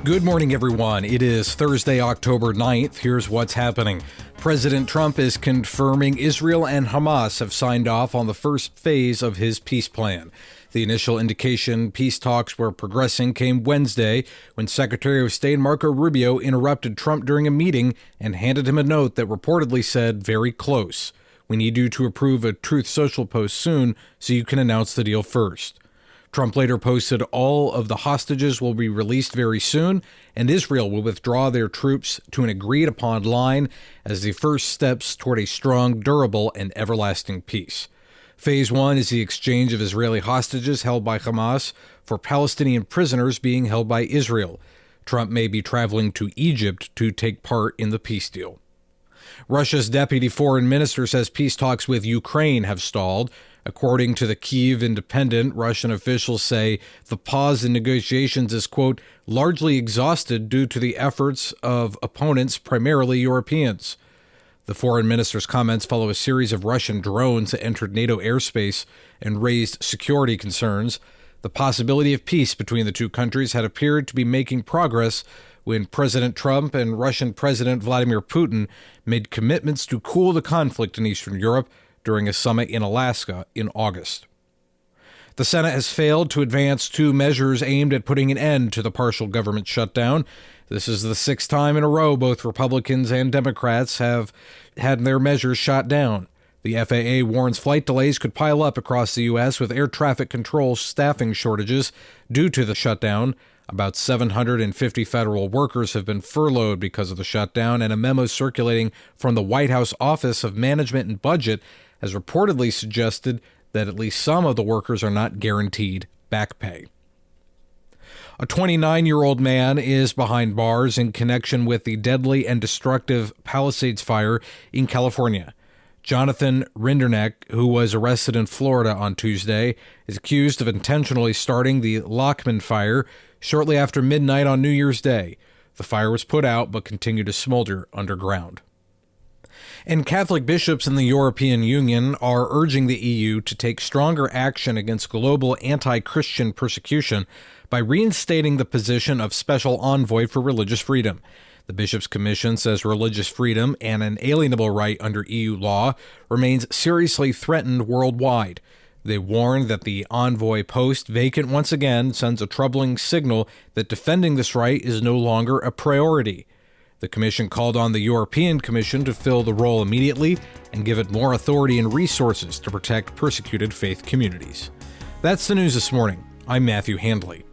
Good morning, everyone. It is Thursday, October 9th. Here's what's happening. President Trump is confirming Israel and Hamas have signed off on the first phase of his peace plan. The initial indication peace talks were progressing came Wednesday when Secretary of State Marco Rubio interrupted Trump during a meeting and handed him a note that reportedly said, "Very close. We need you to approve a Truth Social post soon so you can announce the deal first." Trump later posted all of the hostages will be released very soon, and Israel will withdraw their troops to an agreed-upon line as the first steps toward a strong, durable, and everlasting peace. Phase 1 is the exchange of Israeli hostages held by Hamas for Palestinian prisoners being held by Israel. Trump may be traveling to Egypt to take part in the peace deal. Russia's deputy foreign minister says peace talks with Ukraine have stalled. According to the Kyiv Independent, Russian officials say the pause in negotiations is, quote, largely exhausted due to the efforts of opponents, primarily Europeans. The foreign minister's comments follow a series of Russian drones that entered NATO airspace and raised security concerns. The possibility of peace between the two countries had appeared to be making progress when President Trump and Russian President Vladimir Putin made commitments to cool the conflict in Eastern Europe during a summit in Alaska in August. The Senate has failed to advance two measures aimed at putting an end to the partial government shutdown. This is the sixth time in a row both Republicans and Democrats have had their measures shot down. The FAA warns flight delays could pile up across the U.S. with air traffic control staffing shortages due to the shutdown. About 750 federal workers have been furloughed because of the shutdown, and a memo circulating from the White House Office of Management and Budget has reportedly suggested that at least some of the workers are not guaranteed back pay. A 29-year-old man is behind bars in connection with the deadly and destructive Palisades fire in California. Jonathan Rinderneck, who was arrested in Florida on Tuesday, is accused of intentionally starting the Lockman fire shortly after midnight on New Year's Day. The fire was put out but continued to smolder underground. And Catholic bishops in the European Union are urging the EU to take stronger action against global anti-Christian persecution by reinstating the position of Special Envoy for Religious Freedom. The Bishops' Commission says religious freedom, an inalienable right under EU law, remains seriously threatened worldwide. They warn that the envoy post, vacant once again, sends a troubling signal that defending this right is no longer a priority. The Commission called on the European Commission to fill the role immediately and give it more authority and resources to protect persecuted faith communities. That's the news this morning. I'm Matthew Handley.